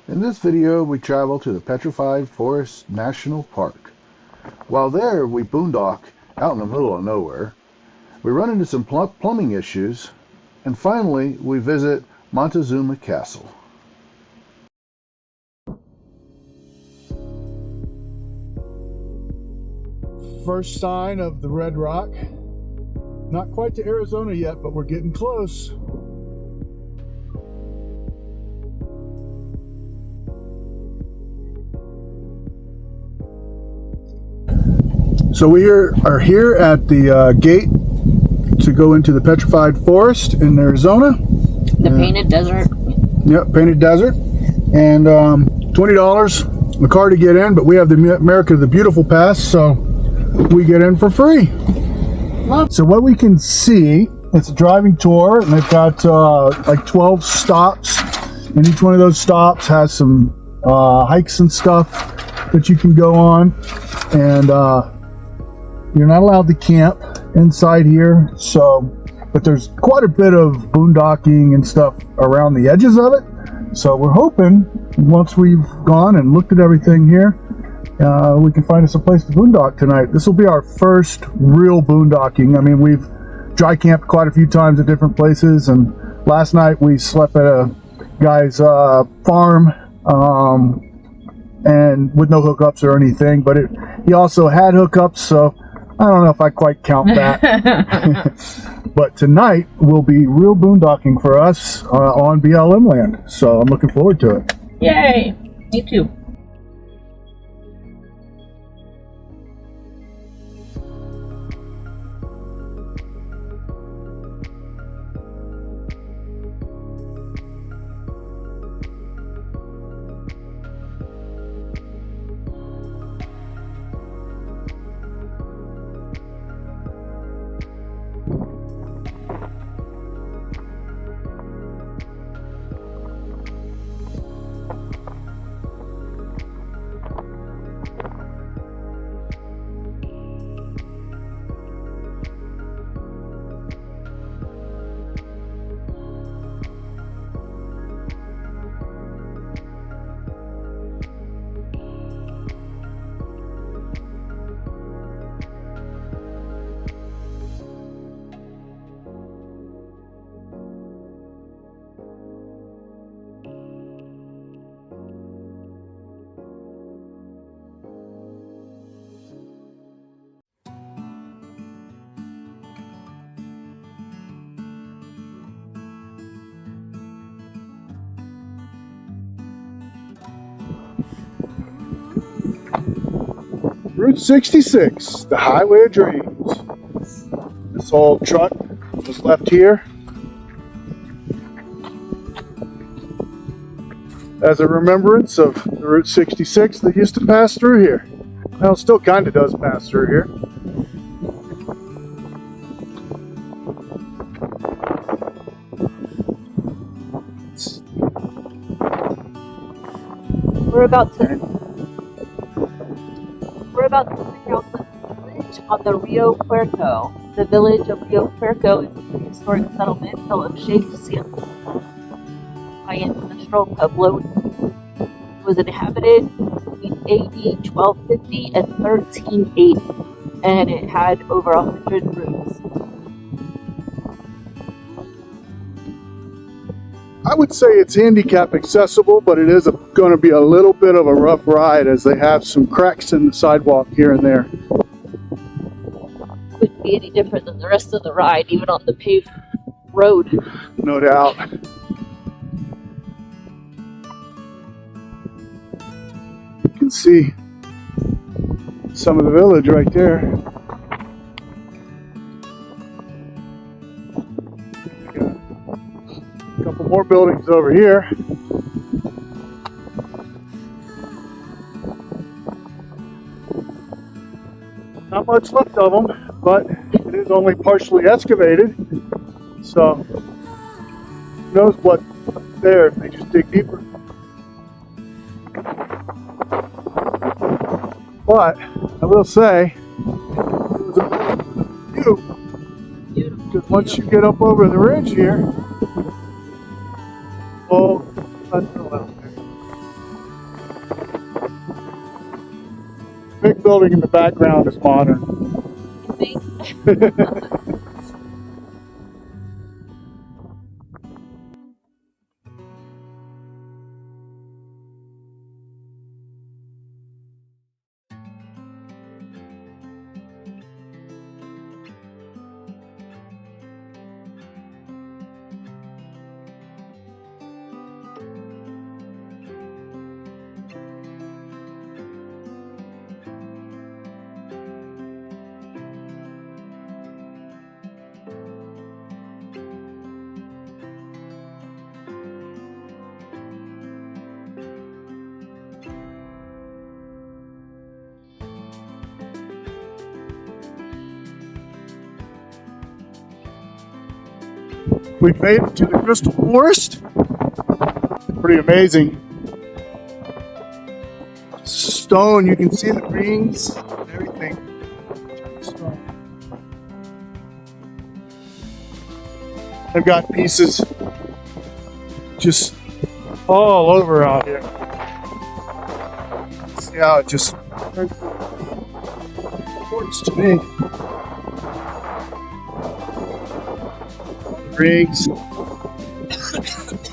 In this video, we travel to the Petrified Forest National Park. While there, we boondock out in the middle of nowhere. We run into some plumbing issues, and finally, we visit Montezuma Castle. First sign of the Red Rock. Not quite to Arizona yet, but we're getting close. So we are here at the gate to go into the Petrified Forest in Arizona. The Painted Desert. Yep, Painted Desert. And $20 a car to get in, but we have the America the Beautiful Pass, so we get in for free. Love. So what we can see, it's a driving tour, and they've got like 12 stops, and each one of those stops has some hikes and stuff that you can go on. And you're not allowed to camp inside here, but there's quite a bit of boondocking and stuff around the edges of it. So we're hoping once we've gone and looked at everything here, we can find us a place to boondock tonight. This will be our first real boondocking. I mean, we've dry camped quite a few times at different places, and last night we slept at a guy's farm, and with no hookups or anything, but he also had hookups, so I don't know if I quite count that. But tonight will be real boondocking for us on BLM land, so I'm looking forward to it. Yay! Me too. Route 66, the Highway of Dreams. This old truck was left here as a remembrance of the Route 66 that used to pass through here. Well, it still kind of does pass through here. We're about to check out the village of the Rio Puerto. The village of Rio Puerto is a prehistoric settlement full of shaped sandstone by ancestral Pueblo. It was inhabited between AD 1250 and 1380, and it had over 100 rooms. I would say it's handicap accessible, but it is going to be a little bit of a rough ride as they have some cracks in the sidewalk here and there. Couldn't be any different than the rest of the ride, even on the paved road. No doubt. You can see some of the village right there. A couple more buildings over here. Not much left of them, but it is only partially excavated, so who knows what's there if they just dig deeper. But I will say, it was a view, because once you get up over the ridge here, oh, that's out there. building in the background is modern. You think? We've made it to the Crystal Forest. Pretty amazing. Stone, you can see the rings and everything. Stone. I've got pieces just all over out here. See how it just works to me. Rings.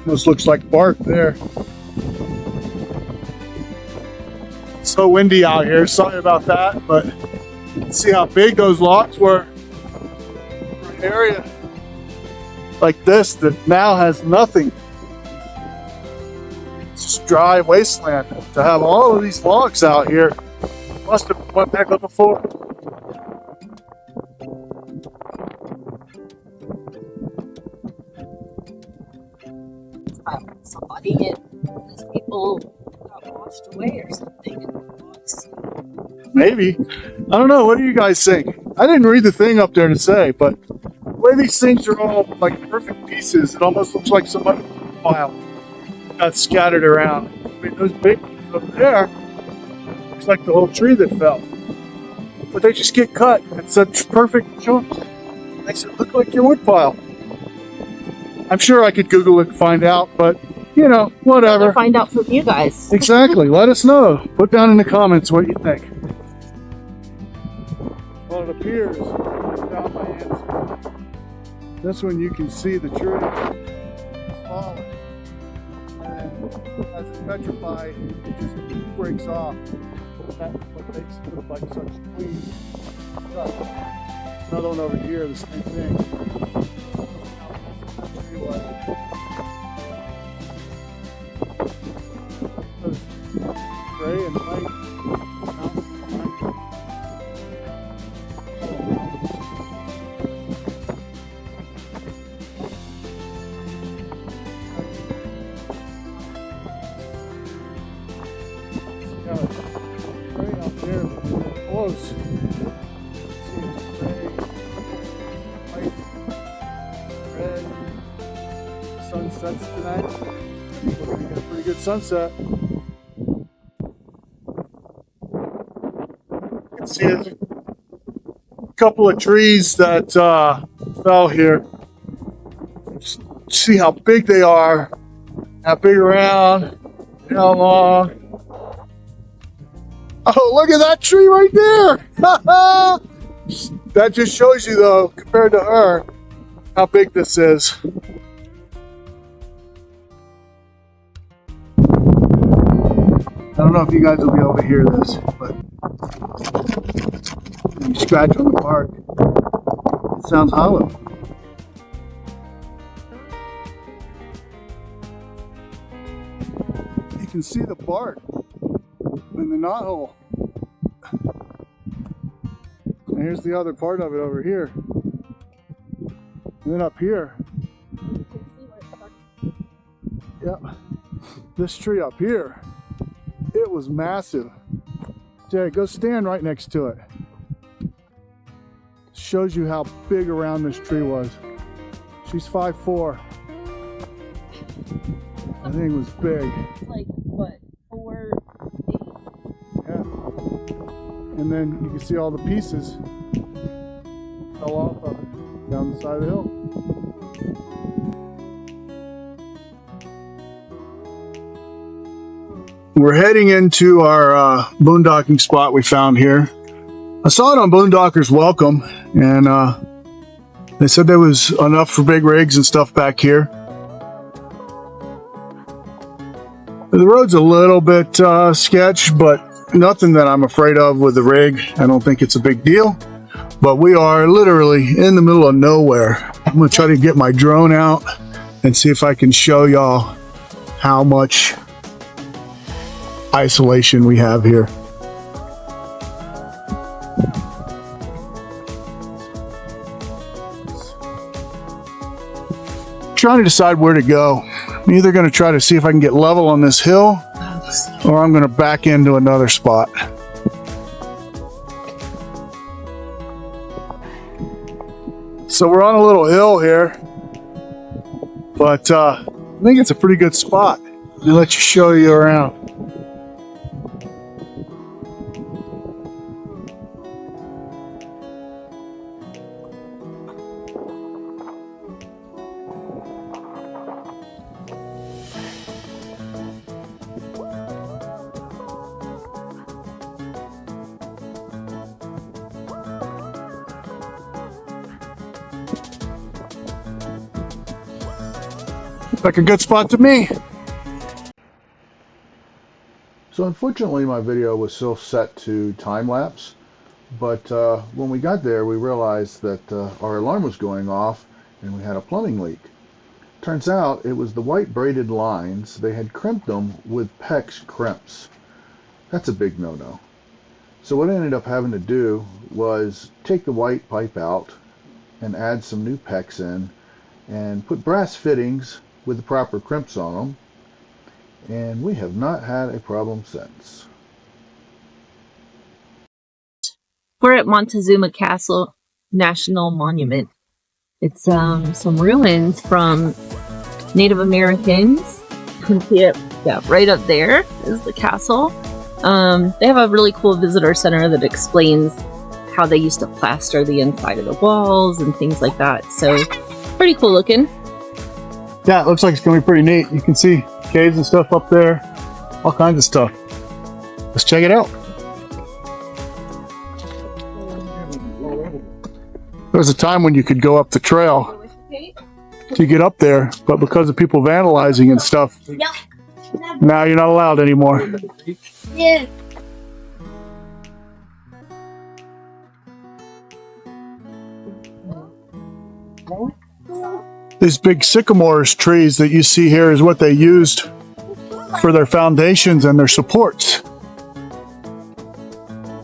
Almost looks like bark there. It's so windy out here. Sorry about that, but see how big those logs were. For an area like this that now has nothing. It's just dry wasteland. To have all of these logs out here must have went back up before. Somebody hit those people got washed away or something. Maybe. I don't know. What do you guys think? I didn't read the thing up there to say, but the way these things are all like perfect pieces, it almost looks like somebody pile got scattered around. I mean, those big ones up there, looks like the whole tree that fell. But they just get cut in such perfect chunks. Makes it look like your wood pile. I'm sure I could Google it and find out, but you know, whatever. Find out from you guys. Exactly. Let us know. Put down in the comments what you think. Well, it appears I found my answer. This one you can see the tree falling. And as it's petrified, it just breaks off. That's what makes it look like such clean stuff. Another one over here, the same thing. Gray and white mountains behind it. Got gray out there, but we're close. See it's gray, white, red. Sunsets tonight. We're gonna get a pretty good sunset. See, there's a couple of trees that fell here. See how big they are, how big around, how long. Oh, look at that tree right there! That just shows you, though, compared to her, how big this is. I don't know if you guys will be able to hear this, but when you scratch on the bark, it sounds hollow. You can see the bark in the knothole. And here's the other part of it over here. And then up here. Yep. This tree up here. It was massive. Jay, go stand right next to it. Shows you how big around this tree was. She's 5'4". That thing was big. It's like, what, 4, 8? Yeah. And then you can see all the pieces fell off of it down the side of the hill. We're heading into our boondocking spot we found here. I saw it on Boondockers Welcome, and they said there was enough for big rigs and stuff back here. The road's a little bit sketch, but nothing that I'm afraid of with the rig. I don't think it's a big deal. But we are literally in the middle of nowhere. I'm going to try to get my drone out and see if I can show y'all how much isolation we have here. Trying to decide where to go. I'm either going to try to see if I can get level on this hill, or I'm going to back into another spot. So we're on a little hill here, but I think it's a pretty good spot. Let me let you show you around. Like a good spot to me. So unfortunately my video was still set to time-lapse, but when we got there we realized that our alarm was going off and we had a plumbing leak. Turns out it was the white braided lines. They had crimped them with PEX crimps. That's a big no-no. So what I ended up having to do was take the white pipe out and add some new PEX in and put brass fittings with the proper crimps on them, and we have not had a problem since. We're at Montezuma Castle National Monument. It's some ruins from Native Americans. You can see it, yeah, right up there is the castle. They have a really cool visitor center that explains how they used to plaster the inside of the walls and things like that. So pretty cool looking. Yeah, it looks like it's going to be pretty neat. You can see caves and stuff up there, all kinds of stuff. Let's check it out. There was a time when you could go up the trail to get up there, but because of people vandalizing and stuff, now you're not allowed anymore. Yeah. These big sycamores trees that you see here is what they used for their foundations and their supports.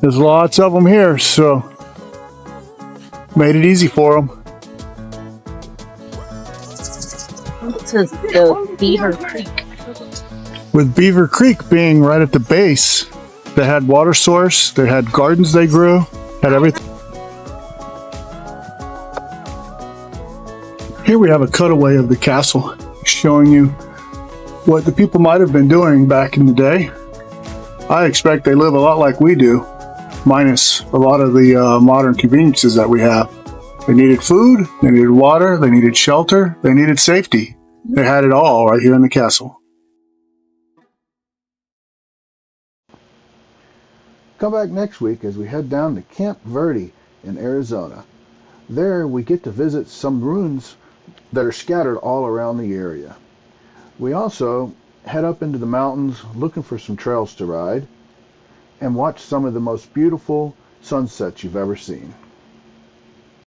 There's lots of them here, so made it easy for them. It says the Beaver Creek. With Beaver Creek being right at the base, they had water source, they had gardens they grew, had everything. Here we have a cutaway of the castle showing you what the people might have been doing back in the day. I expect they live a lot like we do, minus a lot of the modern conveniences that we have. They needed food, they needed water, they needed shelter, they needed safety. They had it all right here in the castle. Come back next week as we head down to Camp Verde in Arizona. There we get to visit some ruins that are scattered all around the area. We also head up into the mountains looking for some trails to ride and watch some of the most beautiful sunsets you've ever seen.